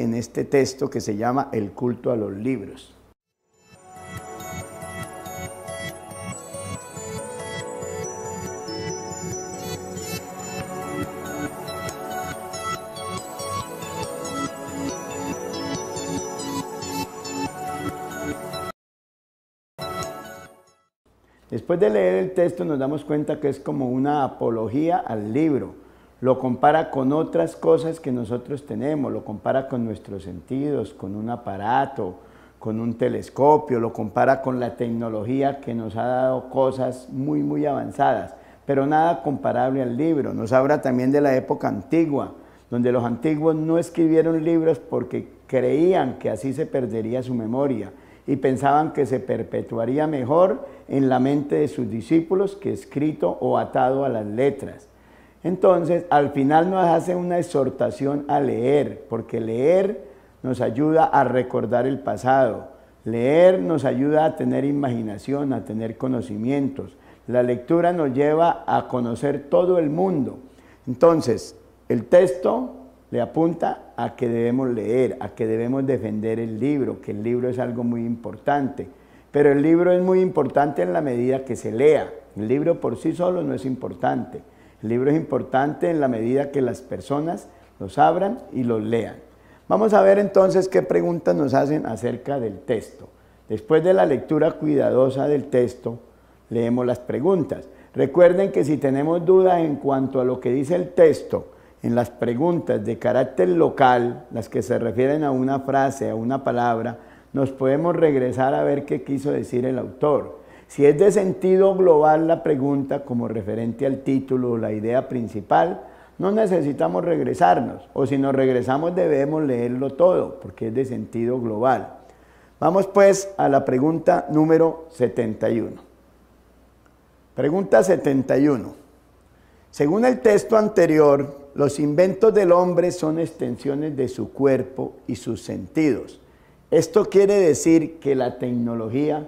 en este texto que se llama El culto a los libros. Después de leer el texto nos damos cuenta que es como una apología al libro. Lo compara con otras cosas que nosotros tenemos, lo compara con nuestros sentidos, con un aparato, con un telescopio, lo compara con la tecnología que nos ha dado cosas muy avanzadas, pero nada comparable al libro. Nos habla también de la época antigua, donde los antiguos no escribieron libros porque creían que así se perdería su memoria y pensaban que se perpetuaría mejor en la mente de sus discípulos que escrito o atado a las letras. Entonces, al final nos hace una exhortación a leer, porque leer nos ayuda a recordar el pasado, leer nos ayuda a tener imaginación, a tener conocimientos. La lectura nos lleva a conocer todo el mundo. Entonces, el texto le apunta a que debemos leer, a que debemos defender el libro, que el libro es algo muy importante. Pero el libro es muy importante en la medida que se lea. El libro por sí solo no es importante. El libro es importante en la medida que las personas los abran y los lean. Vamos a ver entonces qué preguntas nos hacen acerca del texto. Después de la lectura cuidadosa del texto, leemos las preguntas. Recuerden que si tenemos dudas en cuanto a lo que dice el texto, en las preguntas de carácter local, las que se refieren a una frase, a una palabra, nos podemos regresar a ver qué quiso decir el autor. Si es de sentido global la pregunta, como referente al título o la idea principal, no necesitamos regresarnos, o si nos regresamos debemos leerlo todo, porque es de sentido global. Vamos pues a la pregunta número 71. Pregunta 71. Según el texto anterior, los inventos del hombre son extensiones de su cuerpo y sus sentidos. Esto quiere decir que la tecnología,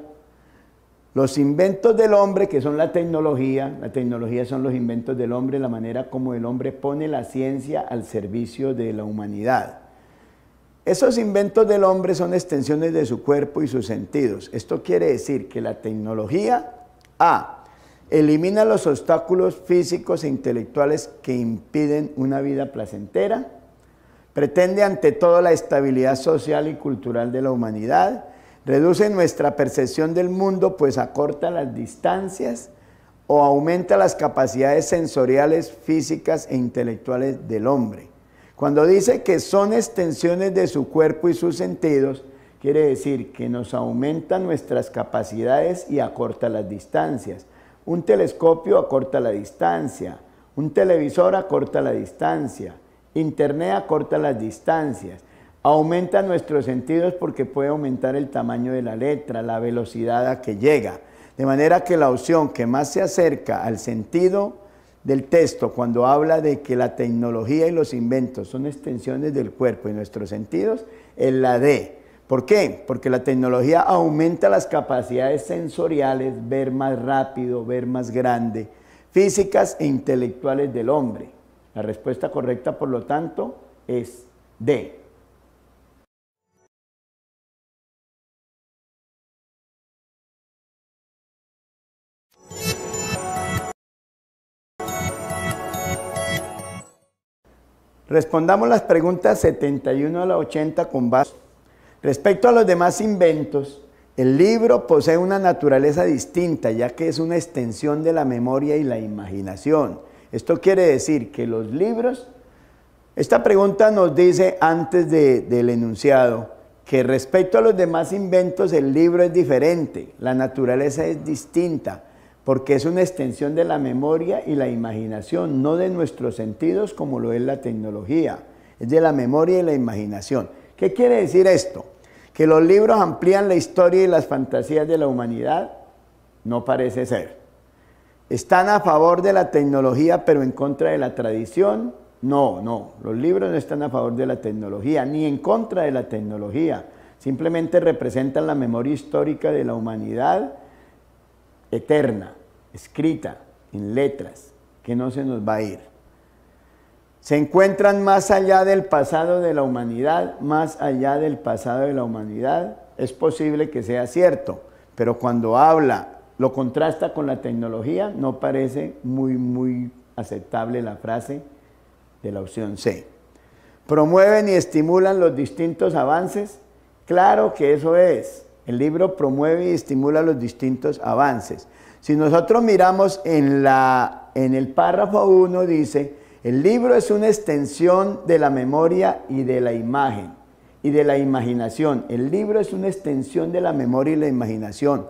los inventos del hombre, que son la tecnología son los inventos del hombre, la manera como el hombre pone la ciencia al servicio de la humanidad. Esos inventos del hombre son extensiones de su cuerpo y sus sentidos. Esto quiere decir que la tecnología, elimina los obstáculos físicos e intelectuales que impiden una vida placentera, pretende ante todo la estabilidad social y cultural de la humanidad, reduce nuestra percepción del mundo pues acorta las distancias o aumenta las capacidades sensoriales, físicas e intelectuales del hombre. Cuando dice que son extensiones de su cuerpo y sus sentidos, quiere decir que nos aumenta nuestras capacidades y acorta las distancias. Un telescopio acorta la distancia, un televisor acorta la distancia, internet acorta las distancias, aumenta nuestros sentidos porque puede aumentar el tamaño de la letra, la velocidad a que llega. De manera que la opción que más se acerca al sentido del texto cuando habla de que la tecnología y los inventos son extensiones del cuerpo y nuestros sentidos es la D. ¿Por qué? Porque la tecnología aumenta las capacidades sensoriales, ver más rápido, ver más grande, físicas e intelectuales del hombre. La respuesta correcta, por lo tanto, es D. Respondamos las preguntas 71 a la 80 con base. Respecto a los demás inventos, el libro posee una naturaleza distinta, ya que es una extensión de la memoria y la imaginación. Esto quiere decir que los libros, esta pregunta nos dice antes del enunciado, que respecto a los demás inventos el libro es diferente, la naturaleza es distinta, porque es una extensión de la memoria y la imaginación, no de nuestros sentidos como lo es la tecnología, es de la memoria y la imaginación. ¿Qué quiere decir esto? ¿Que los libros amplían la historia y las fantasías de la humanidad? No parece ser. ¿Están a favor de la tecnología pero en contra de la tradición? No, los libros no están a favor de la tecnología ni en contra de la tecnología, simplemente representan la memoria histórica de la humanidad eterna, escrita en letras, que no se nos va a ir. Se encuentran más allá del pasado de la humanidad, más allá del pasado de la humanidad. Es posible que sea cierto, pero cuando habla, lo contrasta con la tecnología, no parece muy aceptable la frase de la opción C. ¿Promueven y estimulan los distintos avances? Claro que eso es. El libro promueve y estimula los distintos avances. Si nosotros miramos en el párrafo 1 dice, el libro es una extensión de la memoria y de la imagen y de la imaginación. El libro es una extensión de la memoria y la imaginación.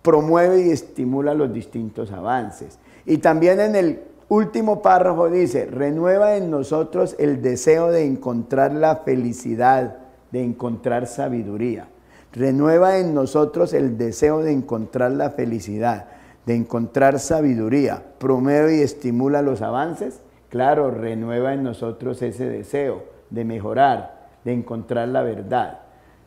Promueve y estimula los distintos avances. Y también en el último párrafo dice, renueva en nosotros el deseo de encontrar la felicidad, de encontrar sabiduría. Renueva en nosotros el deseo de encontrar la felicidad, de encontrar sabiduría. Promueve y estimula los avances. Claro, renueva en nosotros ese deseo de mejorar, de encontrar la verdad.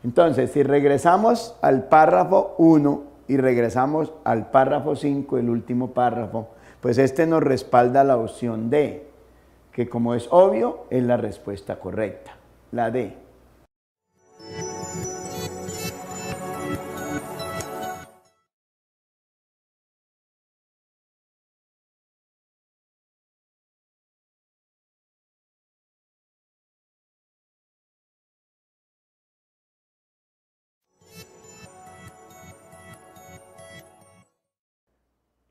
Entonces, si regresamos al párrafo 1 y regresamos al párrafo 5, el último párrafo, pues este nos respalda la opción D, que como es obvio, es la respuesta correcta, la D.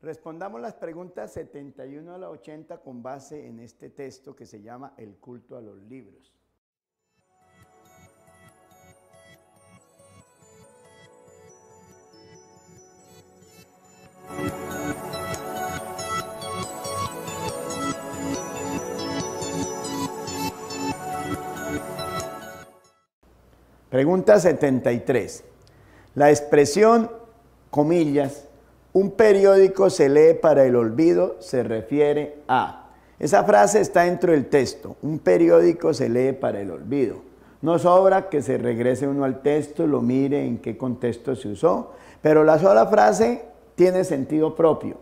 Respondamos las preguntas 71 a la 80 con base en este texto que se llama El culto a los libros. Pregunta 73. La expresión, comillas, un periódico se lee para el olvido, se refiere a. Esa frase está dentro del texto. Un periódico se lee para el olvido. No sobra que se regrese uno al texto, lo mire en qué contexto se usó, pero la sola frase tiene sentido propio.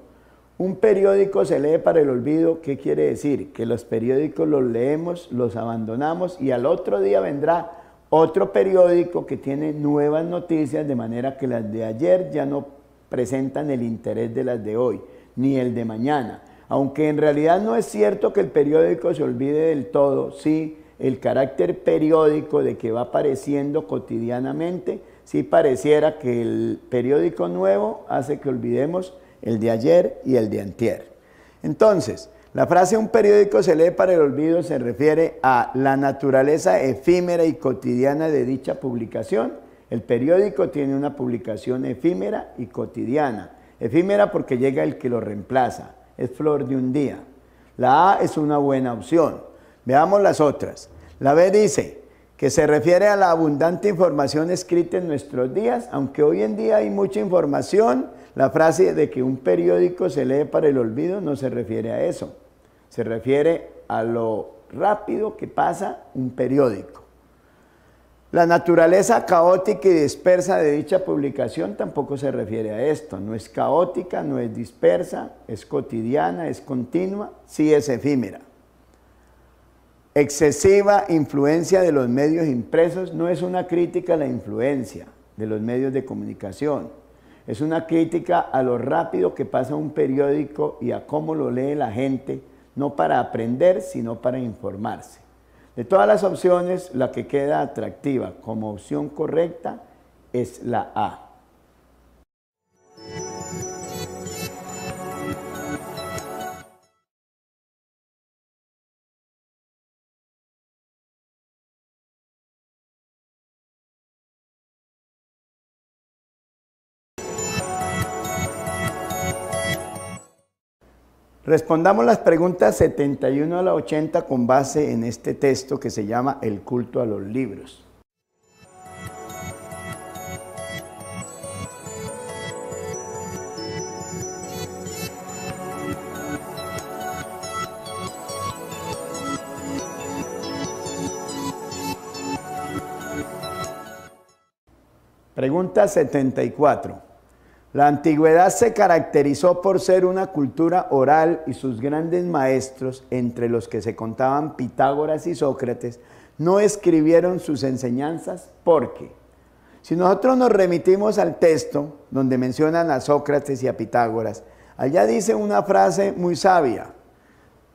Un periódico se lee para el olvido, ¿qué quiere decir? Que los periódicos los leemos, los abandonamos y al otro día vendrá otro periódico que tiene nuevas noticias, de manera que las de ayer ya no presentan el interés de las de hoy, ni el de mañana. Aunque en realidad no es cierto que el periódico se olvide del todo, sí, el carácter periódico de que va apareciendo cotidianamente, sí pareciera que el periódico nuevo hace que olvidemos el de ayer y el de antier. Entonces, la frase un periódico se lee para el olvido se refiere a la naturaleza efímera y cotidiana de dicha publicación. El periódico tiene una publicación efímera y cotidiana. Efímera porque llega el que lo reemplaza, es flor de un día. La A es una buena opción. Veamos las otras. La B dice que se refiere a la abundante información escrita en nuestros días, aunque hoy en día hay mucha información, la frase de que un periódico se lee para el olvido no se refiere a eso. Se refiere a lo rápido que pasa un periódico. La naturaleza caótica y dispersa de dicha publicación tampoco se refiere a esto. No es caótica, no es dispersa, es cotidiana, es continua, sí es efímera. Excesiva influencia de los medios impresos no es una crítica a la influencia de los medios de comunicación. Es una crítica a lo rápido que pasa un periódico y a cómo lo lee la gente, no para aprender, sino para informarse. De todas las opciones, la que queda atractiva como opción correcta es la A. Respondamos las preguntas 71 a la 80 con base en este texto que se llama El culto a los libros. Pregunta 74. La antigüedad se caracterizó por ser una cultura oral y sus grandes maestros, entre los que se contaban Pitágoras y Sócrates, no escribieron sus enseñanzas porque, si nosotros nos remitimos al texto donde mencionan a Sócrates y a Pitágoras, allá dice una frase muy sabia.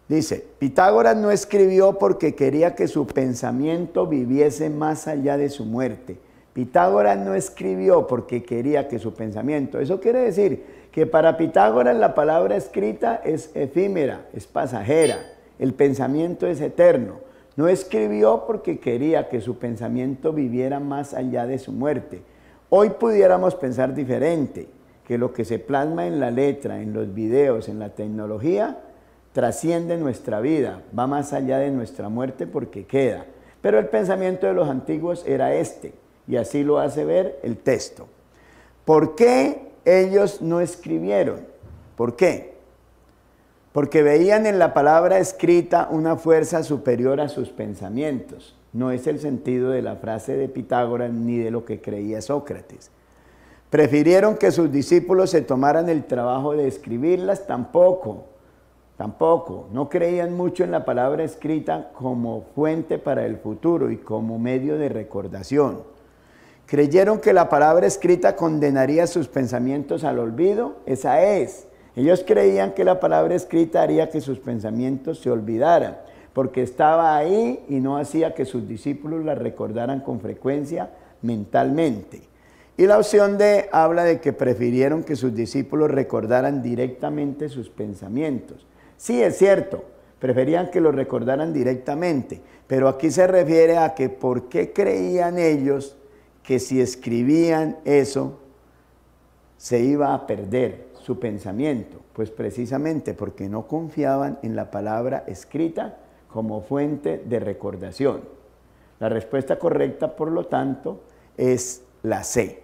Dice, Pitágoras no escribió porque quería que su pensamiento viviese más allá de su muerte. Pitágoras no escribió porque quería que su pensamiento. Eso quiere decir que para Pitágoras la palabra escrita es efímera, es pasajera. El pensamiento es eterno. No escribió porque quería que su pensamiento viviera más allá de su muerte. Hoy pudiéramos pensar diferente, que lo que se plasma en la letra, en los videos, en la tecnología, trasciende nuestra vida, va más allá de nuestra muerte porque queda. Pero el pensamiento de los antiguos era este, y así lo hace ver el texto. ¿Por qué ellos no escribieron? ¿Por qué? Porque veían en la palabra escrita una fuerza superior a sus pensamientos. No es el sentido de la frase de Pitágoras ni de lo que creía Sócrates. ¿Prefirieron que sus discípulos se tomaran el trabajo de escribirlas? Tampoco. No creían mucho en la palabra escrita como fuente para el futuro y como medio de recordación. ¿Creyeron que la palabra escrita condenaría sus pensamientos al olvido? Esa es. Ellos creían que la palabra escrita haría que sus pensamientos se olvidaran, porque estaba ahí y no hacía que sus discípulos la recordaran con frecuencia mentalmente. Y la opción D habla de que prefirieron que sus discípulos recordaran directamente sus pensamientos. Sí, es cierto, preferían que lo recordaran directamente, pero aquí se refiere a que por qué creían ellos que si escribían eso se iba a perder su pensamiento. Pues precisamente porque no confiaban en la palabra escrita como fuente de recordación. La respuesta correcta, por lo tanto, es la C.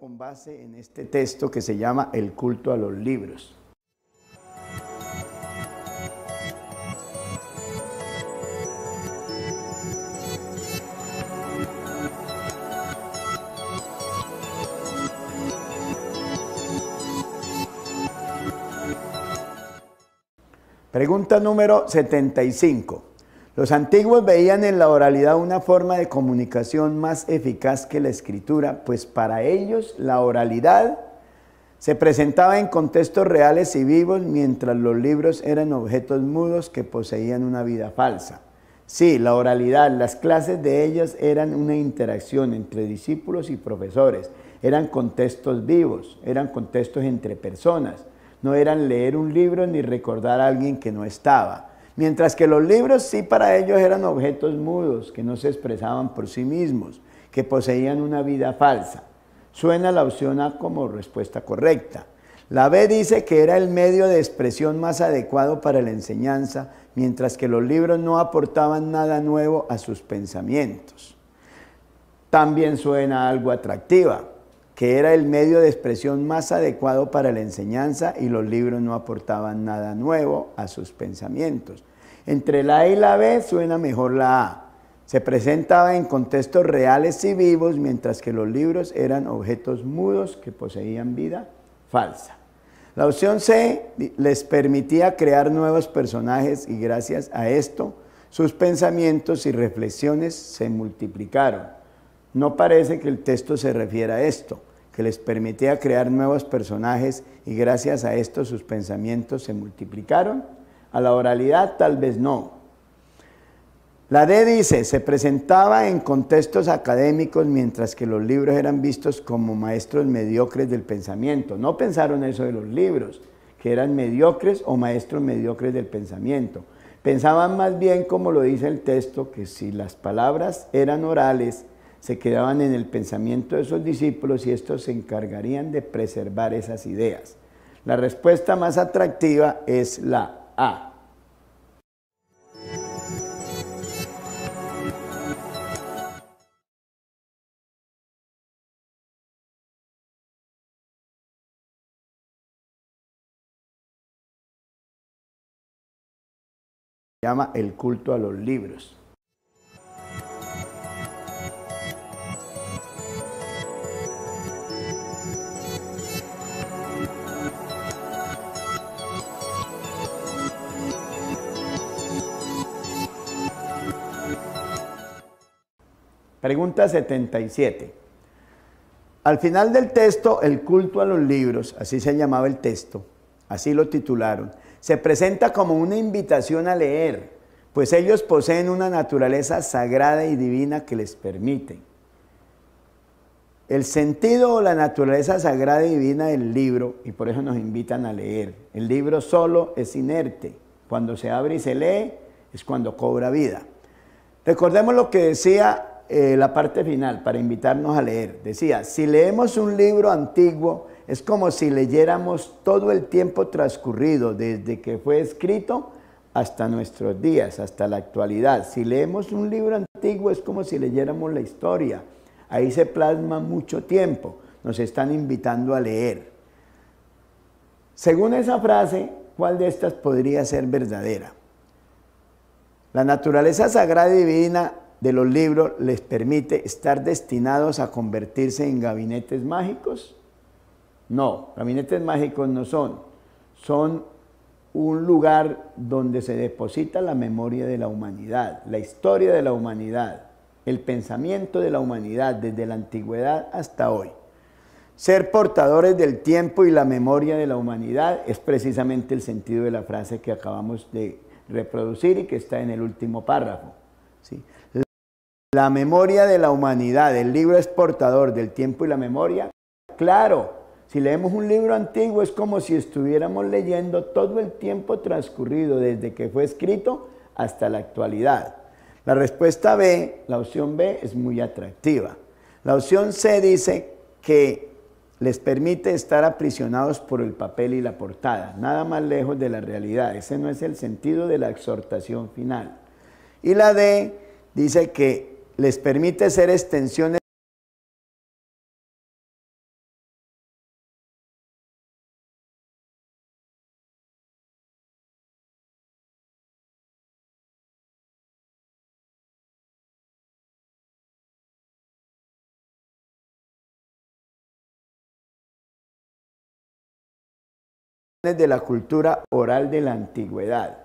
Con base en este texto que se llama El culto a los libros. Pregunta número 75. Los antiguos veían en la oralidad una forma de comunicación más eficaz que la escritura, pues para ellos la oralidad se presentaba en contextos reales y vivos, mientras los libros eran objetos mudos que poseían una vida falsa. Sí, la oralidad, las clases de ellos eran una interacción entre discípulos y profesores, eran contextos vivos, eran contextos entre personas, no eran leer un libro ni recordar a alguien que no estaba. Mientras que los libros sí para ellos eran objetos mudos, que no se expresaban por sí mismos, que poseían una vida falsa. Suena la opción A como respuesta correcta. La B dice que era el medio de expresión más adecuado para la enseñanza, mientras que los libros no aportaban nada nuevo a sus pensamientos. También suena algo atractiva, que era el medio de expresión más adecuado para la enseñanza y los libros no aportaban nada nuevo a sus pensamientos. Entre la A y la B suena mejor la A. Se presentaba en contextos reales y vivos, mientras que los libros eran objetos mudos que poseían vida falsa. La opción C les permitía crear nuevos personajes y gracias a esto sus pensamientos y reflexiones se multiplicaron. No parece que el texto se refiera a esto, que les permitía crear nuevos personajes y gracias a esto sus pensamientos se multiplicaron. A la oralidad tal vez no. La D dice, se presentaba en contextos académicos mientras que los libros eran vistos como maestros mediocres del pensamiento. No pensaron eso de los libros, que eran mediocres o maestros mediocres del pensamiento. Pensaban más bien, como lo dice el texto, que si las palabras eran orales, se quedaban en el pensamiento de sus discípulos y estos se encargarían de preservar esas ideas. La respuesta más atractiva es la A. llama El culto a los libros. Pregunta 77. Al final del texto, El culto a los libros, así se llamaba el texto, así lo titularon, se presenta como una invitación a leer, pues ellos poseen una naturaleza sagrada y divina que les permite. El sentido o la naturaleza sagrada y divina del libro, y por eso nos invitan a leer. El libro solo es inerte. Cuando se abre y se lee, es cuando cobra vida. Recordemos lo que decía la parte final, para invitarnos a leer. Decía, si leemos un libro antiguo, es como si leyéramos todo el tiempo transcurrido, desde que fue escrito hasta nuestros días, hasta la actualidad. Si leemos un libro antiguo, es como si leyéramos la historia. Ahí se plasma mucho tiempo. Nos están invitando a leer. Según esa frase, ¿cuál de estas podría ser verdadera? La naturaleza sagrada y divina de los libros les permite estar destinados a convertirse en gabinetes mágicos. No, gabinetes mágicos no son. Son un lugar donde se deposita la memoria de la humanidad, la historia de la humanidad, el pensamiento de la humanidad desde la antigüedad hasta hoy. Ser portadores del tiempo y la memoria de la humanidad es precisamente el sentido de la frase que acabamos de reproducir y que está en el último párrafo, ¿sí? La memoria de la humanidad, el libro es portador del tiempo y la memoria. Claro, si leemos un libro antiguo es como si estuviéramos leyendo todo el tiempo transcurrido desde que fue escrito hasta la actualidad. La respuesta B, la opción B, es muy atractiva. La opción C dice que les permite estar aprisionados por el papel y la portada, nada más lejos de la realidad. Ese no es el sentido de la exhortación final. Y la D dice que les permite ser extensiones de la cultura oral de la antigüedad.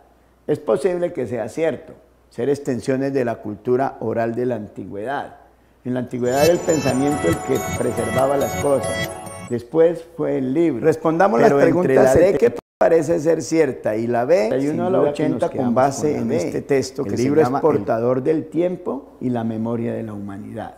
Es posible que sea cierto, ser extensiones de la cultura oral de la antigüedad. En la antigüedad era el pensamiento el que preservaba las cosas. Después fue el libro. Respondamos las preguntas C, que parece ser cierta, y la B, sin duda, la 80, con base en este texto que el libro es portador del tiempo y la memoria de la humanidad.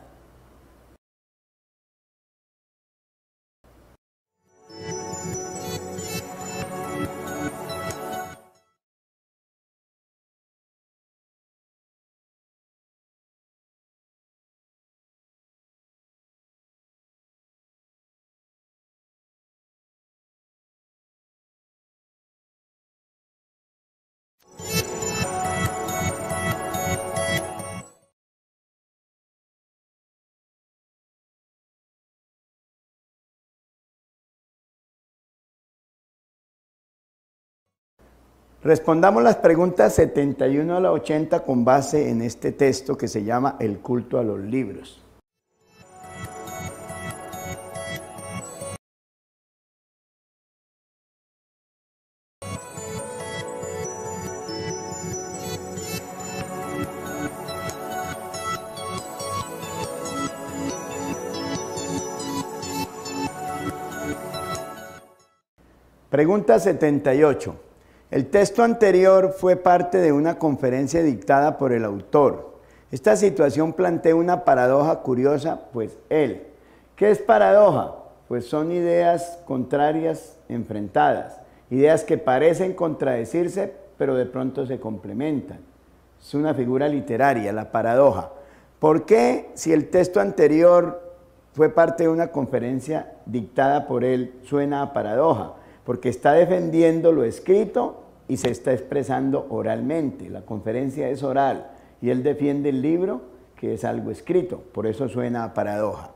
Respondamos las preguntas 71 a la 80 con base en este texto que se llama El culto a los libros. Pregunta 78. El texto anterior fue parte de una conferencia dictada por el autor. Esta situación plantea una paradoja curiosa, pues él. ¿Qué es paradoja? Pues son ideas contrarias enfrentadas, ideas que parecen contradecirse, pero de pronto se complementan. Es una figura literaria, la paradoja. ¿Por qué, si el texto anterior fue parte de una conferencia dictada por él, suena a paradoja? Porque está defendiendo lo escrito y se está expresando oralmente. La conferencia es oral y él defiende el libro, que es algo escrito. Por eso suena a paradoja.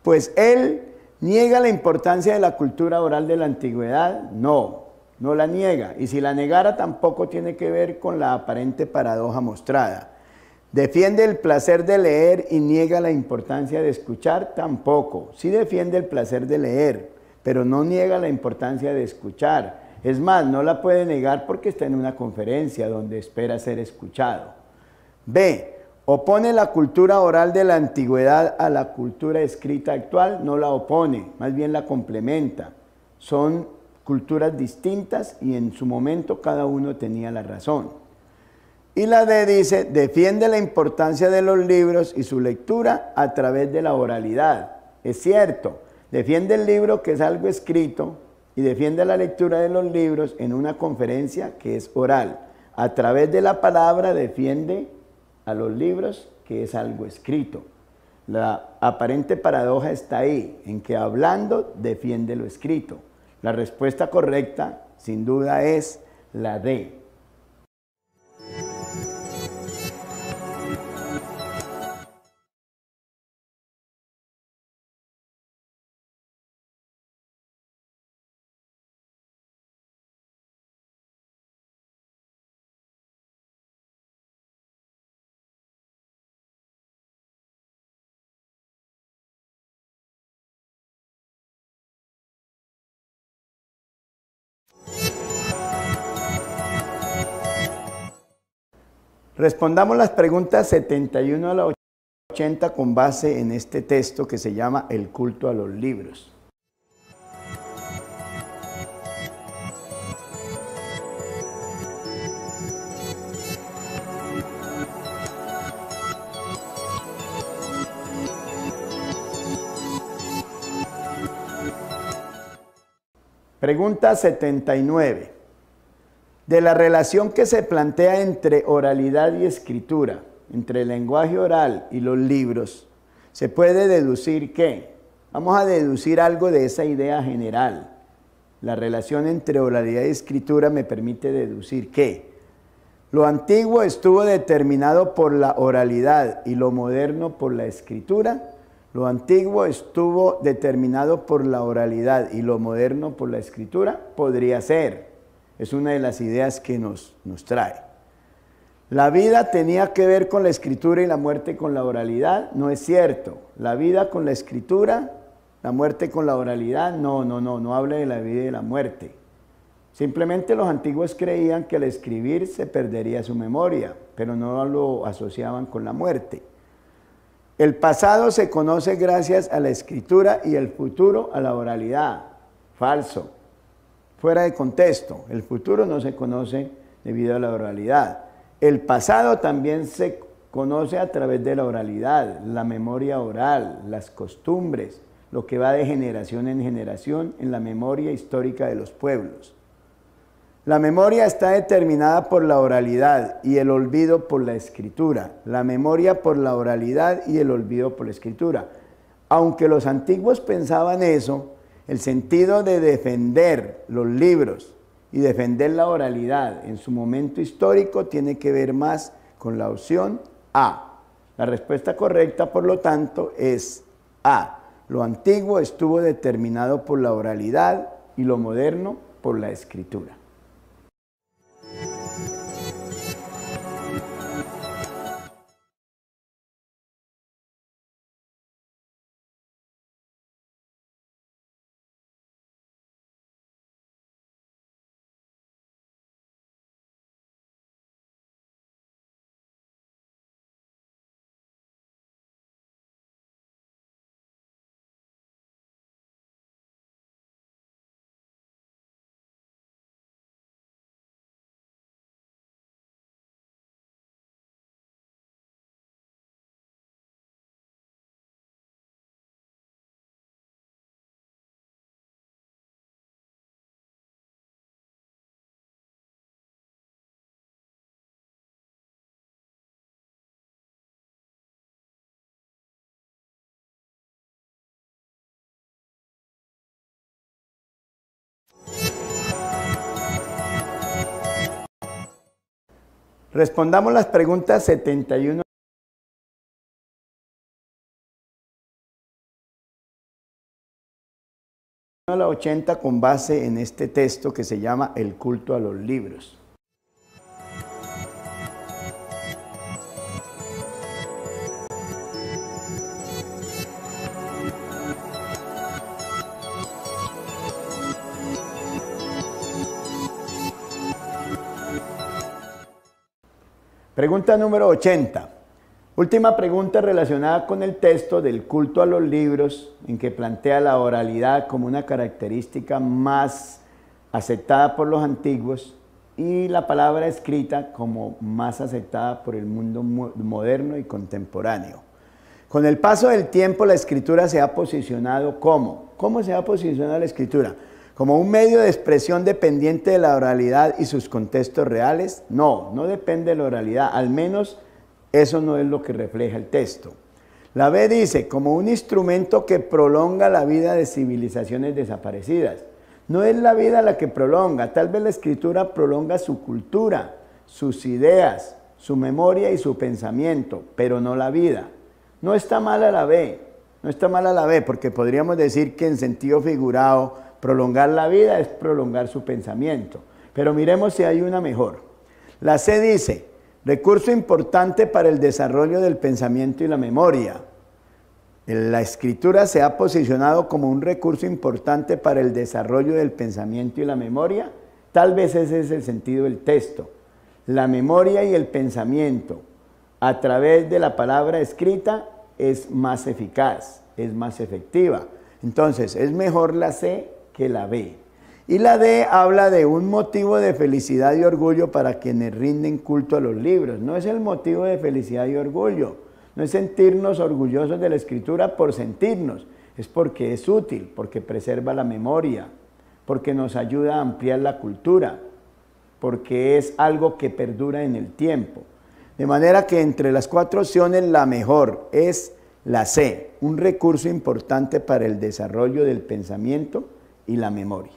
Pues él niega la importancia de la cultura oral de la antigüedad. No, no la niega. Y si la negara tampoco tiene que ver con la aparente paradoja mostrada. ¿Defiende el placer de leer y niega la importancia de escuchar? Tampoco. Sí defiende el placer de leer, pero no niega la importancia de escuchar. Es más, no la puede negar porque está en una conferencia donde espera ser escuchado. B. ¿Opone la cultura oral de la antigüedad a la cultura escrita actual? No la opone, más bien la complementa. Son culturas distintas y en su momento cada uno tenía la razón. Y la D dice, defiende la importancia de los libros y su lectura a través de la oralidad. Es cierto, defiende el libro que es algo escrito y defiende la lectura de los libros en una conferencia que es oral. A través de la palabra defiende a los libros que es algo escrito. La aparente paradoja está ahí, en que hablando defiende lo escrito. La respuesta correcta, sin duda, es la D. Respondamos las preguntas 71 a la 80 con base en este texto que se llama El culto a los libros. Pregunta 79. De la relación que se plantea entre oralidad y escritura, entre el lenguaje oral y los libros, se puede deducir ¿qué? Vamos a deducir algo de esa idea general. La relación entre oralidad y escritura me permite deducir ¿qué? Lo antiguo estuvo determinado por la oralidad y lo moderno por la escritura. Lo antiguo estuvo determinado por la oralidad y lo moderno por la escritura. Podría ser. Es una de las ideas que nos trae. ¿La vida tenía que ver con la escritura y la muerte con la oralidad? No es cierto. La vida con la escritura, la muerte con la oralidad, no habla de la vida y de la muerte. Simplemente los antiguos creían que al escribir se perdería su memoria, pero no lo asociaban con la muerte. El pasado se conoce gracias a la escritura y el futuro a la oralidad. Falso. Fuera de contexto, el futuro no se conoce debido a la oralidad. El pasado también se conoce a través de la oralidad, la memoria oral, las costumbres, lo que va de generación en generación en la memoria histórica de los pueblos. La memoria está determinada por la oralidad y el olvido por la escritura. La memoria por la oralidad y el olvido por la escritura. Aunque los antiguos pensaban eso, el sentido de defender los libros y defender la oralidad en su momento histórico tiene que ver más con la opción A. La respuesta correcta, por lo tanto, es A. Lo antiguo estuvo determinado por la oralidad y lo moderno por la escritura. Respondamos las preguntas 71 a la 80 con base en este texto que se llama El culto a los libros. Pregunta número 80. Última pregunta relacionada con el texto del culto a los libros, en que plantea la oralidad como una característica más aceptada por los antiguos y la palabra escrita como más aceptada por el mundo moderno y contemporáneo. Con el paso del tiempo, la escritura se ha posicionado como. ¿Cómo se ha posicionado la escritura? ¿Como un medio de expresión dependiente de la oralidad y sus contextos reales? No, no depende de la oralidad, al menos eso no es lo que refleja el texto. La B dice, como un instrumento que prolonga la vida de civilizaciones desaparecidas. No es la vida la que prolonga, tal vez la escritura prolonga su cultura, sus ideas, su memoria y su pensamiento, pero no la vida. No está mala la B, no está mala la B, porque podríamos decir que en sentido figurado, prolongar la vida es prolongar su pensamiento. Pero miremos si hay una mejor. La C dice, recurso importante para el desarrollo del pensamiento y la memoria. La escritura se ha posicionado como un recurso importante para el desarrollo del pensamiento y la memoria. Tal vez ese es el sentido del texto. La memoria y el pensamiento a través de la palabra escrita es más eficaz, es más efectiva. Entonces, es mejor la C que la B. Y la D habla de un motivo de felicidad y orgullo para quienes rinden culto a los libros. No es el motivo de felicidad y orgullo, no es sentirnos orgullosos de la escritura por sentirnos, es porque es útil, porque preserva la memoria, porque nos ayuda a ampliar la cultura, porque es algo que perdura en el tiempo. De manera que entre las 4 opciones la mejor es la C, un recurso importante para el desarrollo del pensamiento y la memoria.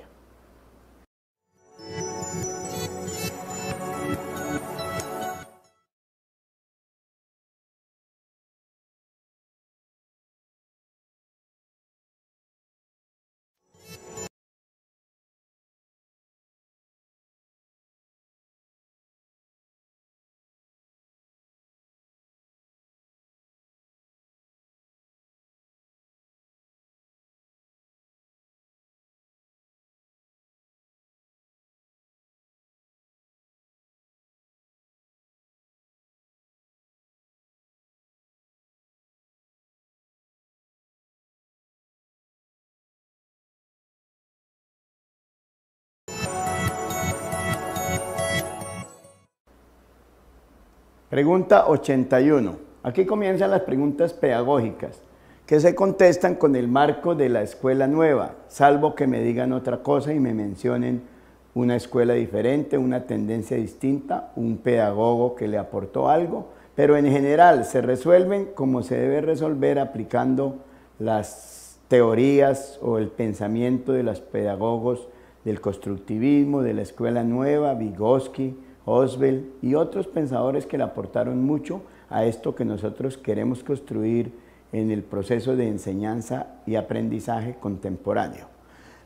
Pregunta 81. Aquí comienzan las preguntas pedagógicas que se contestan con el marco de la escuela nueva, salvo que me digan otra cosa y me mencionen una escuela diferente, una tendencia distinta, un pedagogo que le aportó algo, pero en general se resuelven como se debe resolver aplicando las teorías o el pensamiento de los pedagogos del constructivismo, de la escuela nueva, Vygotsky, Oswald y otros pensadores que le aportaron mucho a esto que nosotros queremos construir en el proceso de enseñanza y aprendizaje contemporáneo.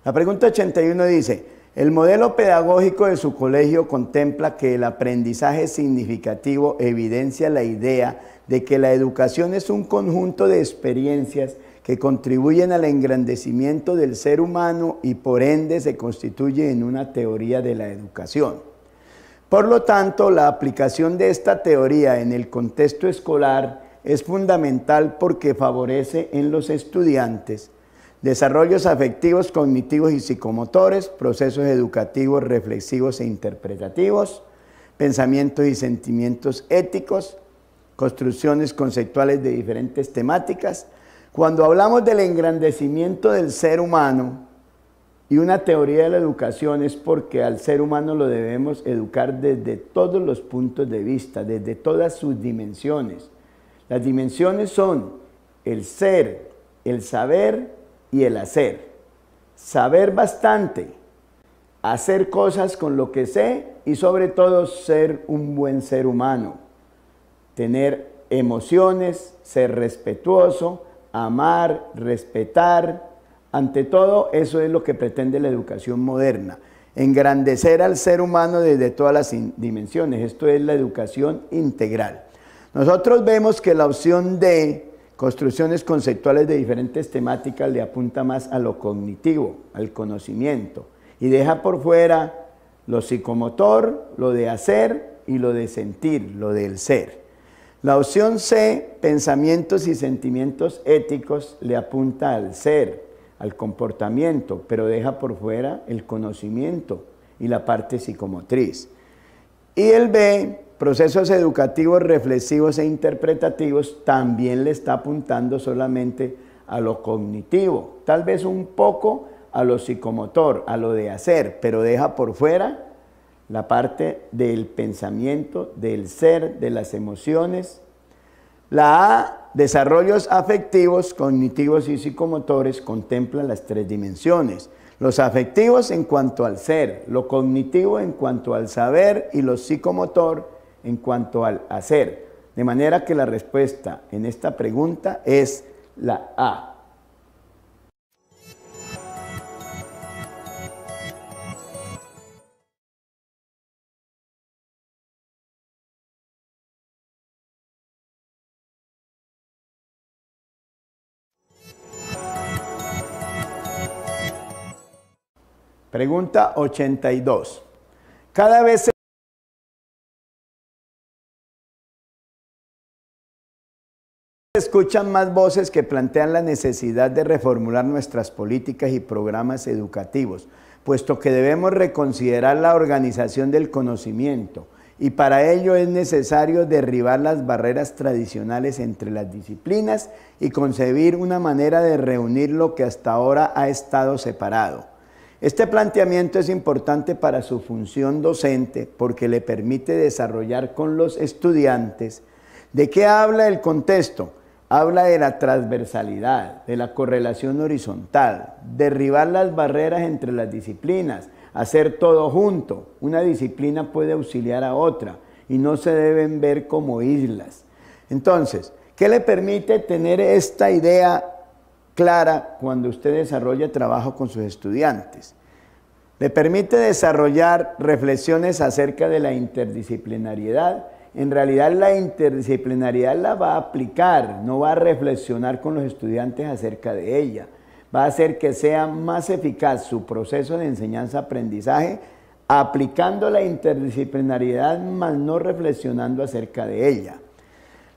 La pregunta 81 dice, el modelo pedagógico de su colegio contempla que el aprendizaje significativo evidencia la idea de que la educación es un conjunto de experiencias que contribuyen al engrandecimiento del ser humano y por ende se constituye en una teoría de la educación. Por lo tanto, la aplicación de esta teoría en el contexto escolar es fundamental porque favorece en los estudiantes desarrollos afectivos, cognitivos y psicomotores, procesos educativos, reflexivos e interpretativos, pensamientos y sentimientos éticos, construcciones conceptuales de diferentes temáticas. Cuando hablamos del engrandecimiento del ser humano, y una teoría de la educación es porque al ser humano lo debemos educar desde todos los puntos de vista, desde todas sus dimensiones. Las dimensiones son el ser, el saber y el hacer. Saber bastante, hacer cosas con lo que sé y sobre todo ser un buen ser humano. Tener emociones, ser respetuoso, amar, respetar, Ante todo, eso es lo que pretende la educación moderna, engrandecer al ser humano desde todas las dimensiones. Esto es la educación integral. Nosotros vemos que la opción D, construcciones conceptuales de diferentes temáticas, le apunta más a lo cognitivo, al conocimiento, y deja por fuera lo psicomotor, lo de hacer y lo de sentir, lo del ser. La opción C, pensamientos y sentimientos éticos, le apunta al ser, al comportamiento, pero deja por fuera el conocimiento y la parte psicomotriz. Y el B, procesos educativos, reflexivos e interpretativos, también le está apuntando solamente a lo cognitivo, tal vez un poco a lo psicomotor, a lo de hacer, pero deja por fuera la parte del pensamiento, del ser, de las emociones. La A, desarrollos afectivos, cognitivos y psicomotores, contemplan las tres dimensiones. Los afectivos en cuanto al ser, lo cognitivo en cuanto al saber y lo psicomotor en cuanto al hacer. De manera que la respuesta en esta pregunta es la A. Pregunta 82. Cada vez se escuchan más voces que plantean la necesidad de reformular nuestras políticas y programas educativos, puesto que debemos reconsiderar la organización del conocimiento y para ello es necesario derribar las barreras tradicionales entre las disciplinas y concebir una manera de reunir lo que hasta ahora ha estado separado. Este planteamiento es importante para su función docente porque le permite desarrollar con los estudiantes. ¿De qué habla el contexto? Habla de la transversalidad, de la correlación horizontal, derribar las barreras entre las disciplinas, hacer todo junto. Una disciplina puede auxiliar a otra y no se deben ver como islas. Entonces, ¿qué le permite tener esta idea clara cuando usted desarrolla trabajo con sus estudiantes? Le permite desarrollar reflexiones acerca de la interdisciplinariedad. En realidad la interdisciplinariedad la va a aplicar, no va a reflexionar con los estudiantes acerca de ella. Va a hacer que sea más eficaz su proceso de enseñanza-aprendizaje aplicando la interdisciplinariedad, más no reflexionando acerca de ella.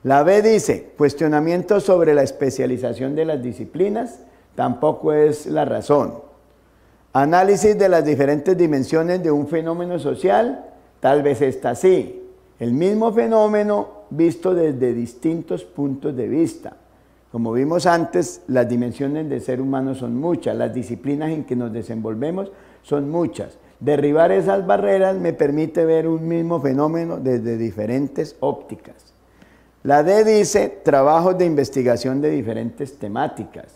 La B dice, cuestionamiento sobre la especialización de las disciplinas, tampoco es la razón. Análisis de las diferentes dimensiones de un fenómeno social, tal vez esta sí. El mismo fenómeno visto desde distintos puntos de vista. Como vimos antes, las dimensiones del ser humano son muchas, las disciplinas en que nos desenvolvemos son muchas. Derribar esas barreras me permite ver un mismo fenómeno desde diferentes ópticas. La D dice, trabajos de investigación de diferentes temáticas.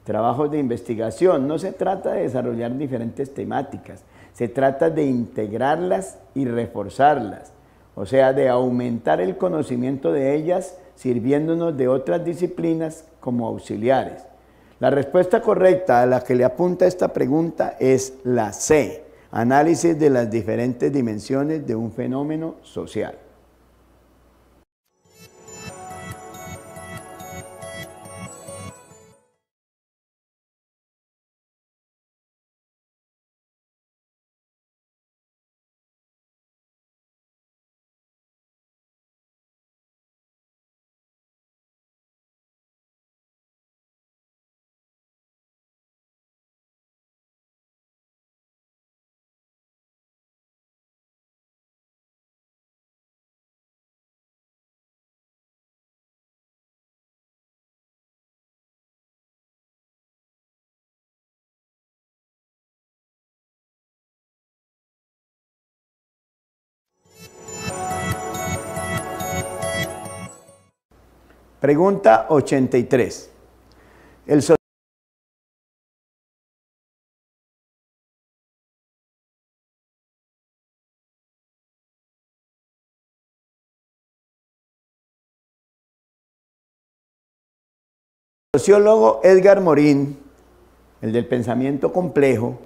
Trabajos de investigación, no se trata de desarrollar diferentes temáticas, se trata de integrarlas y reforzarlas, o sea, de aumentar el conocimiento de ellas sirviéndonos de otras disciplinas como auxiliares. La respuesta correcta a la que le apunta esta pregunta es la C, análisis de las diferentes dimensiones de un fenómeno social. Pregunta 83. El sociólogo Edgar Morin el del pensamiento complejo,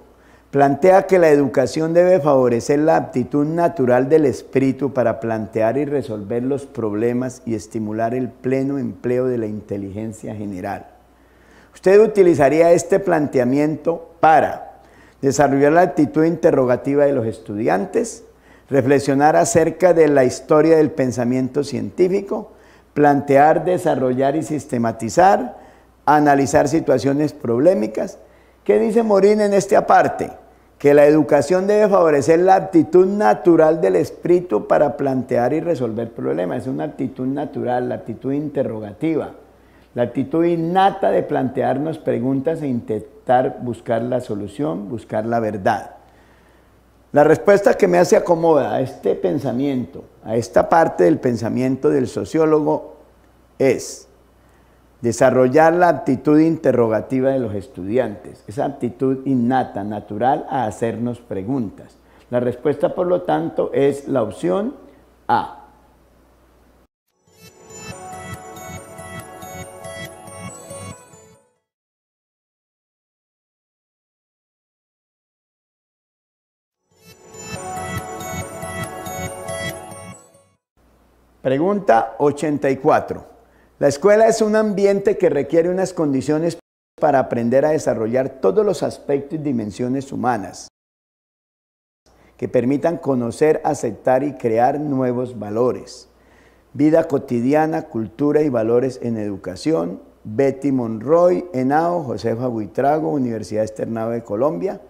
plantea que la educación debe favorecer la aptitud natural del espíritu para plantear y resolver los problemas y estimular el pleno empleo de la inteligencia general. Usted utilizaría este planteamiento para desarrollar la actitud interrogativa de los estudiantes, reflexionar acerca de la historia del pensamiento científico, plantear, desarrollar y sistematizar, analizar situaciones problemáticas. ¿Qué dice Morin en este aparte? Que la educación debe favorecer la aptitud natural del espíritu para plantear y resolver problemas. Es una actitud natural, la actitud interrogativa, la actitud innata de plantearnos preguntas e intentar buscar la solución, buscar la verdad. La respuesta que me hace acomoda a este pensamiento, a esta parte del pensamiento del sociólogo, es desarrollar la actitud interrogativa de los estudiantes, esa actitud innata, natural a hacernos preguntas. La respuesta, por lo tanto, es la opción A. Pregunta 84. La escuela es un ambiente que requiere unas condiciones para aprender a desarrollar todos los aspectos y dimensiones humanas que permitan conocer, aceptar y crear nuevos valores. Vida cotidiana, cultura y valores en educación. Betty Monroy, Henao, Josefa Buitrago, Universidad Externado de Colombia.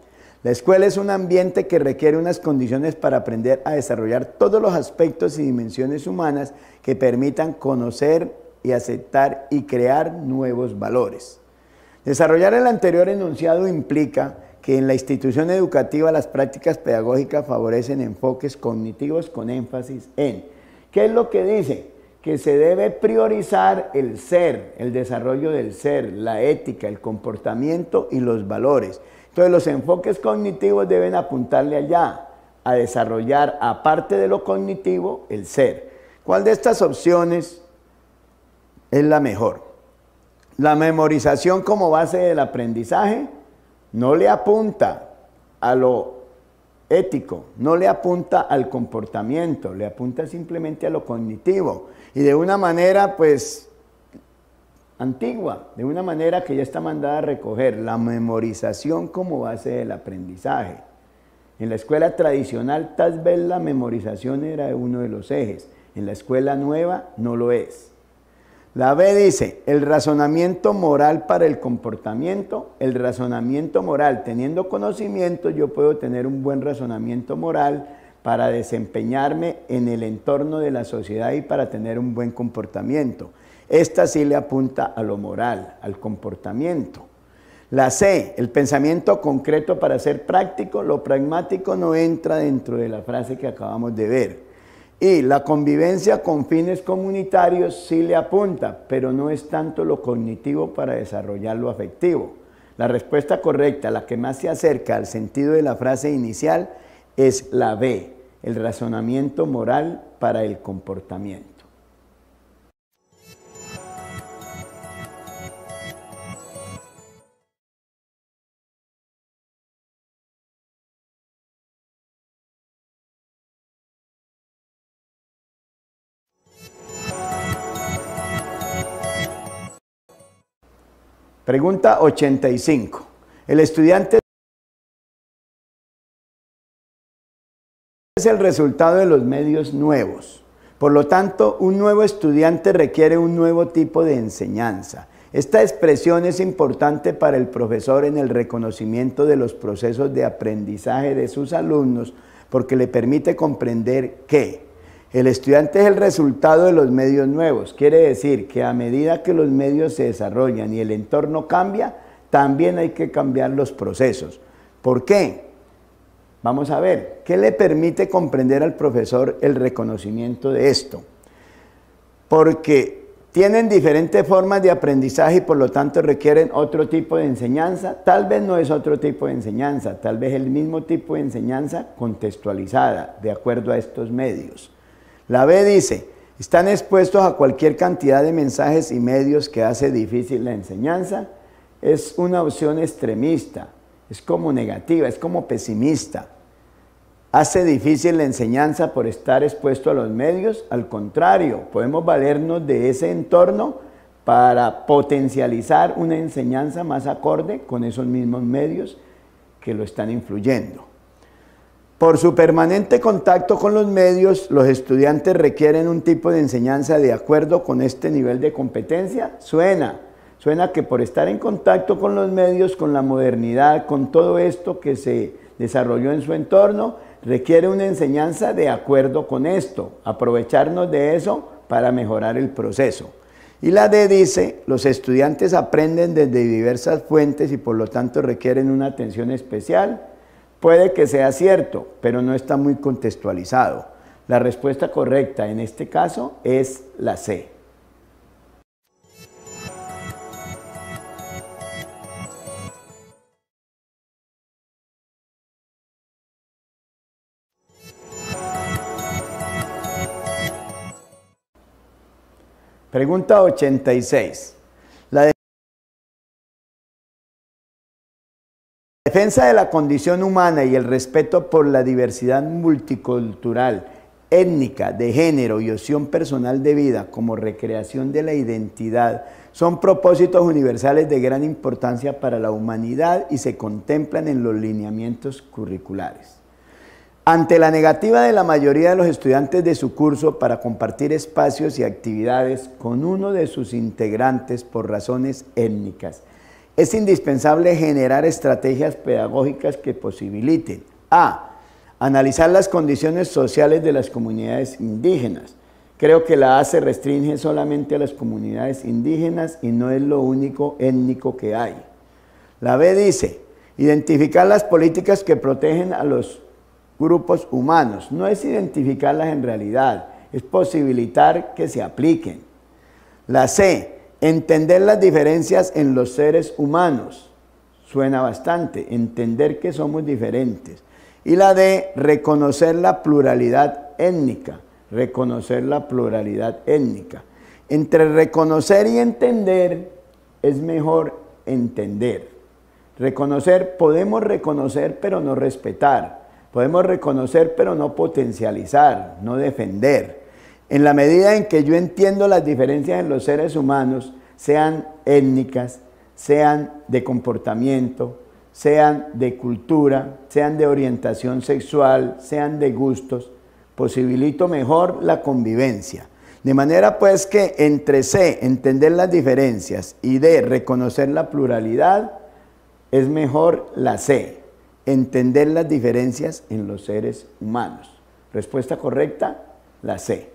La escuela es un ambiente que requiere unas condiciones para aprender a desarrollar todos los aspectos y dimensiones humanas que permitan conocer y aceptar y crear nuevos valores. Desarrollar el anterior enunciado implica que en la institución educativa las prácticas pedagógicas favorecen enfoques cognitivos con énfasis en. ¿Qué es lo que dice? Que se debe priorizar el ser, el desarrollo del ser, la ética, el comportamiento y los valores. Entonces los enfoques cognitivos deben apuntarle allá, a desarrollar, aparte de lo cognitivo, el ser. ¿Cuál de estas opciones es la mejor? La memorización como base del aprendizaje no le apunta a lo ético, no le apunta al comportamiento, le apunta simplemente a lo cognitivo y de una manera pues antigua, de una manera que ya está mandada a recoger, la memorización como base del aprendizaje. En la escuela tradicional tal vez la memorización era uno de los ejes, en la escuela nueva no lo es. La B dice, el razonamiento moral para el comportamiento. El razonamiento moral, teniendo conocimiento, yo puedo tener un buen razonamiento moral para desempeñarme en el entorno de la sociedad y para tener un buen comportamiento. Esta sí le apunta a lo moral, al comportamiento. La C, el pensamiento concreto para ser práctico. Lo pragmático no entra dentro de la frase que acabamos de ver. Y la convivencia con fines comunitarios sí le apunta, pero no es tanto lo cognitivo para desarrollar lo afectivo. La respuesta correcta, la que más se acerca al sentido de la frase inicial, es la B, el razonamiento moral para el comportamiento. Pregunta 85. El estudiante es el resultado de los medios nuevos. Por lo tanto, un nuevo estudiante requiere un nuevo tipo de enseñanza. Esta expresión es importante para el profesor en el reconocimiento de los procesos de aprendizaje de sus alumnos porque le permite comprender que el estudiante es el resultado de los medios nuevos. Quiere decir que a medida que los medios se desarrollan y el entorno cambia, también hay que cambiar los procesos. ¿Por qué? Vamos a ver, ¿qué le permite comprender al profesor el reconocimiento de esto? Porque tienen diferentes formas de aprendizaje y por lo tanto requieren otro tipo de enseñanza. Tal vez no es otro tipo de enseñanza, tal vez el mismo tipo de enseñanza contextualizada de acuerdo a estos medios. La B dice, están expuestos a cualquier cantidad de mensajes y medios que hace difícil la enseñanza. es una opción extremista, es como negativa, es como pesimista. ¿Hace difícil la enseñanza por estar expuesto a los medios? Al contrario, podemos valernos de ese entorno para potencializar una enseñanza más acorde con esos mismos medios que lo están influyendo. Por su permanente contacto con los medios, los estudiantes requieren un tipo de enseñanza de acuerdo con este nivel de competencia. Suena que por estar en contacto con los medios, con la modernidad, con todo esto que se desarrolló en su entorno, requiere una enseñanza de acuerdo con esto, aprovecharnos de eso para mejorar el proceso. Y la D dice, los estudiantes aprenden desde diversas fuentes y por lo tanto requieren una atención especial. Puede que sea cierto, pero no está muy contextualizado. La respuesta correcta en este caso es la C. Pregunta 86. La defensa de la condición humana y el respeto por la diversidad multicultural, étnica, de género y opción personal de vida como recreación de la identidad son propósitos universales de gran importancia para la humanidad y se contemplan en los lineamientos curriculares. Ante la negativa de la mayoría de los estudiantes de su curso para compartir espacios y actividades con uno de sus integrantes por razones étnicas, es indispensable generar estrategias pedagógicas que posibiliten a. Analizar las condiciones sociales de las comunidades indígenas. Creo que la A se restringe solamente a las comunidades indígenas y no es lo único étnico que hay. La B dice, identificar las políticas que protegen a los grupos humanos. No es identificarlas en realidad, es posibilitar que se apliquen. La C, entender las diferencias en los seres humanos. Suena bastante, entender que somos diferentes. Y la D, reconocer la pluralidad étnica. Reconocer la pluralidad étnica. Entre reconocer y entender es mejor entender. Reconocer, podemos reconocer pero no respetar. Podemos reconocer pero no potencializar, no defender. En la medida en que yo entiendo las diferencias en los seres humanos, sean étnicas, sean de comportamiento, sean de cultura, sean de orientación sexual, sean de gustos, posibilito mejor la convivencia. De manera pues que entre C, entender las diferencias, y D, reconocer la pluralidad, es mejor la C, entender las diferencias en los seres humanos. Respuesta correcta, la C.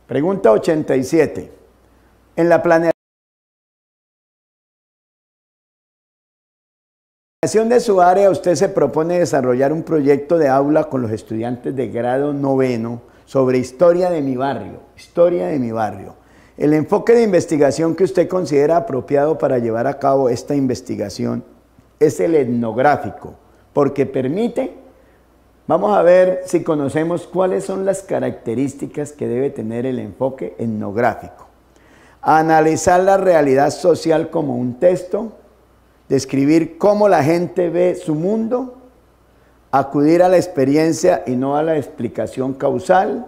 Pregunta 87. En la planeación de su área, usted se propone desarrollar un proyecto de aula con los estudiantes de grado noveno sobre historia de mi barrio. Historia de mi barrio. El enfoque de investigación que usted considera apropiado para llevar a cabo esta investigación es el etnográfico, porque permite, vamos a ver si conocemos cuáles son las características que debe tener el enfoque etnográfico. Analizar la realidad social como un texto, describir cómo la gente ve su mundo, acudir a la experiencia y no a la explicación causal,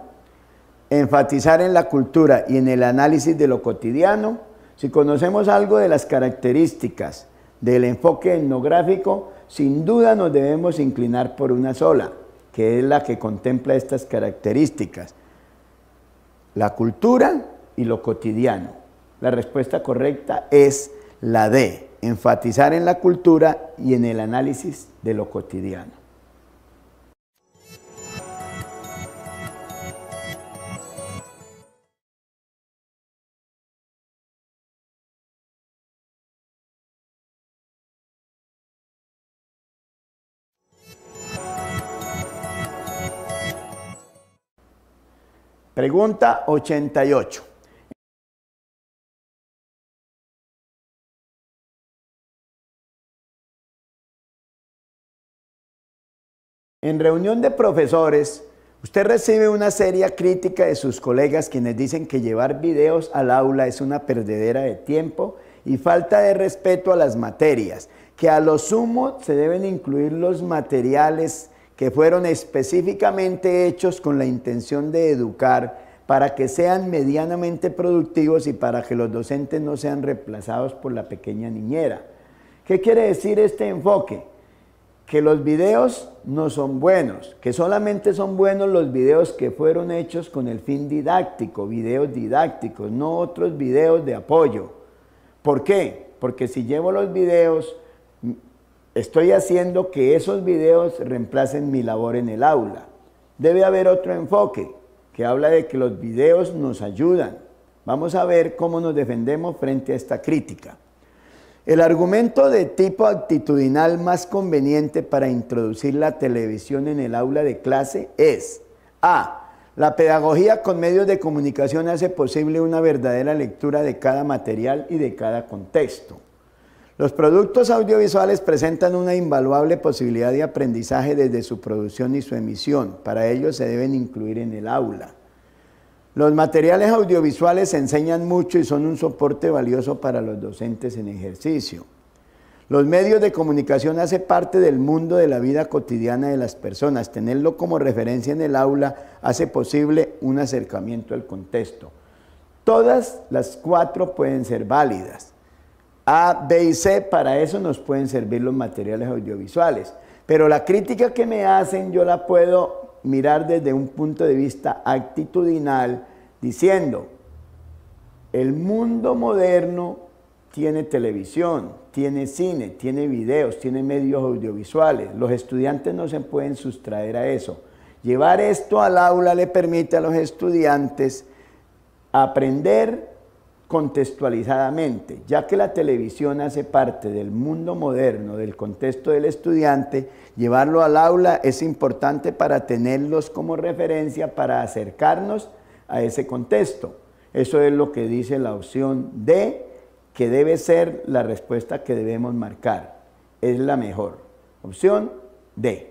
enfatizar en la cultura y en el análisis de lo cotidiano. Si conocemos algo de las características del enfoque etnográfico, sin duda nos debemos inclinar por una sola, que es la que contempla estas características: la cultura y lo cotidiano. La respuesta correcta es la D, enfatizar en la cultura y en el análisis de lo cotidiano. Pregunta 88. En reunión de profesores, usted recibe una seria crítica de sus colegas quienes dicen que llevar videos al aula es una perdedera de tiempo y falta de respeto a las materias, que a lo sumo se deben incluir los materiales que fueron específicamente hechos con la intención de educar para que sean medianamente productivos y para que los docentes no sean reemplazados por la pequeña niñera. ¿Qué quiere decir este enfoque? Que los videos no son buenos, que solamente son buenos los videos que fueron hechos con el fin didáctico, videos didácticos, no otros videos de apoyo. ¿Por qué? Porque si llevo los videos, estoy haciendo que esos videos reemplacen mi labor en el aula. Debe haber otro enfoque que habla de que los videos nos ayudan. Vamos a ver cómo nos defendemos frente a esta crítica. El argumento de tipo actitudinal más conveniente para introducir la televisión en el aula de clase es: A. La pedagogía con medios de comunicación hace posible una verdadera lectura de cada material y de cada contexto. Los productos audiovisuales presentan una invaluable posibilidad de aprendizaje desde su producción y su emisión. Para ello se deben incluir en el aula. Los materiales audiovisuales enseñan mucho y son un soporte valioso para los docentes en ejercicio. Los medios de comunicación hacen parte del mundo de la vida cotidiana de las personas. Tenerlo como referencia en el aula hace posible un acercamiento al contexto. Todas las cuatro pueden ser válidas. A, B y C, para eso nos pueden servir los materiales audiovisuales. Pero la crítica que me hacen yo la puedo mirar desde un punto de vista actitudinal, diciendo: el mundo moderno tiene televisión, tiene cine, tiene videos, tiene medios audiovisuales. Los estudiantes no se pueden sustraer a eso. Llevar esto al aula le permite a los estudiantes aprender contextualizadamente, ya que la televisión hace parte del mundo moderno, del contexto del estudiante. Llevarlo al aula es importante para tenerlos como referencia, para acercarnos a ese contexto. Eso es lo que dice la opción D, que debe ser la respuesta que debemos marcar. Es la mejor. Opción D.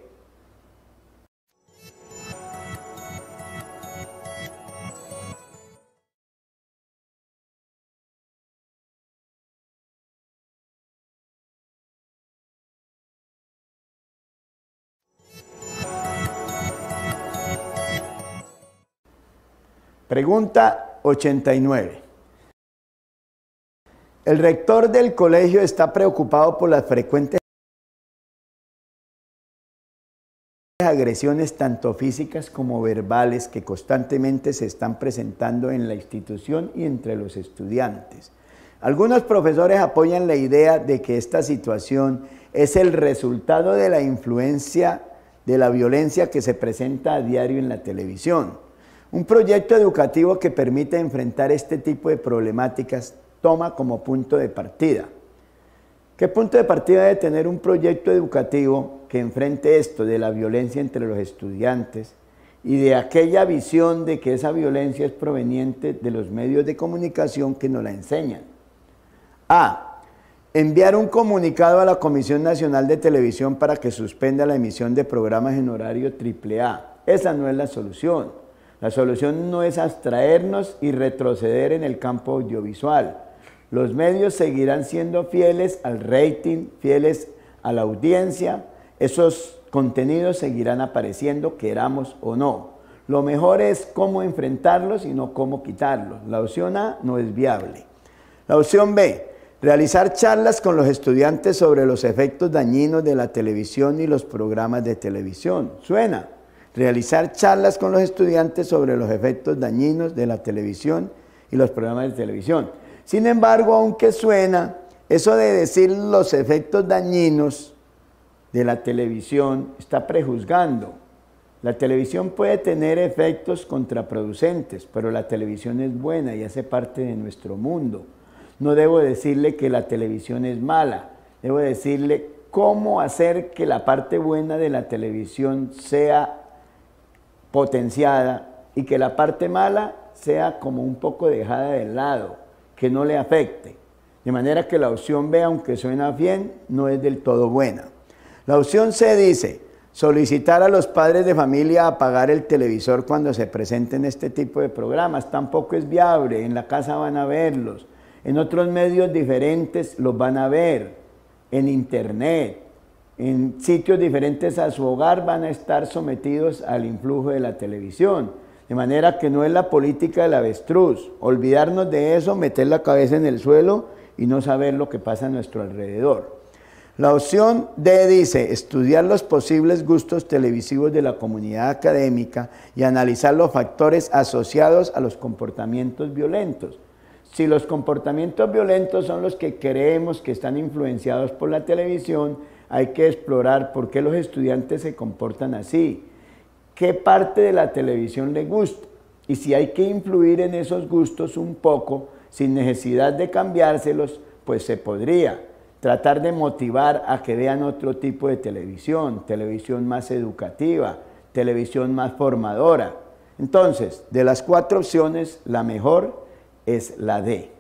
Pregunta 89. El rector del colegio está preocupado por las frecuentes agresiones tanto físicas como verbales que constantemente se están presentando en la institución y entre los estudiantes. Algunos profesores apoyan la idea de que esta situación es el resultado de la influencia de la violencia que se presenta a diario en la televisión. Un proyecto educativo que permite enfrentar este tipo de problemáticas toma como punto de partida. ¿Qué punto de partida debe tener un proyecto educativo que enfrente esto de la violencia entre los estudiantes y de aquella visión de que esa violencia es proveniente de los medios de comunicación que nos la enseñan? A. Enviar un comunicado a la Comisión Nacional de Televisión para que suspenda la emisión de programas en horario AAA. Esa no es la solución. La solución no es abstraernos y retroceder en el campo audiovisual. Los medios seguirán siendo fieles al rating, fieles a la audiencia. Esos contenidos seguirán apareciendo, queramos o no. Lo mejor es cómo enfrentarlos y no cómo quitarlos. La opción A no es viable. La opción B, realizar charlas con los estudiantes sobre los efectos dañinos de la televisión y los programas de televisión. ¿Suena? Realizar charlas con los estudiantes sobre los efectos dañinos de la televisión y los programas de televisión. Sin embargo, aunque suena, eso de decir los efectos dañinos de la televisión está prejuzgando. La televisión puede tener efectos contraproducentes, pero la televisión es buena y hace parte de nuestro mundo. No debo decirle que la televisión es mala, debo decirle cómo hacer que la parte buena de la televisión sea potenciada y que la parte mala sea como un poco dejada de lado, que no le afecte. De manera que la opción B, aunque suena bien, no es del todo buena. La opción C dice: Solicitar a los padres de familia apagar el televisor cuando se presenten este tipo de programas tampoco es viable. En la casa van a verlos, en otros medios diferentes los van a ver, en internet, en sitios diferentes a su hogar van a estar sometidos al influjo de la televisión. De manera que no es la política del avestruz, olvidarnos de eso, meter la cabeza en el suelo y no saber lo que pasa a nuestro alrededor. La opción D dice, estudiar los posibles gustos televisivos de la comunidad académica y analizar los factores asociados a los comportamientos violentos. Si los comportamientos violentos son los que creemos que están influenciados por la televisión, hay que explorar por qué los estudiantes se comportan así, qué parte de la televisión les gusta y si hay que influir en esos gustos un poco, sin necesidad de cambiárselos, pues se podría. Tratar de motivar a que vean otro tipo de televisión, televisión más educativa, televisión más formadora. Entonces, de las 4 opciones, la mejor es la D.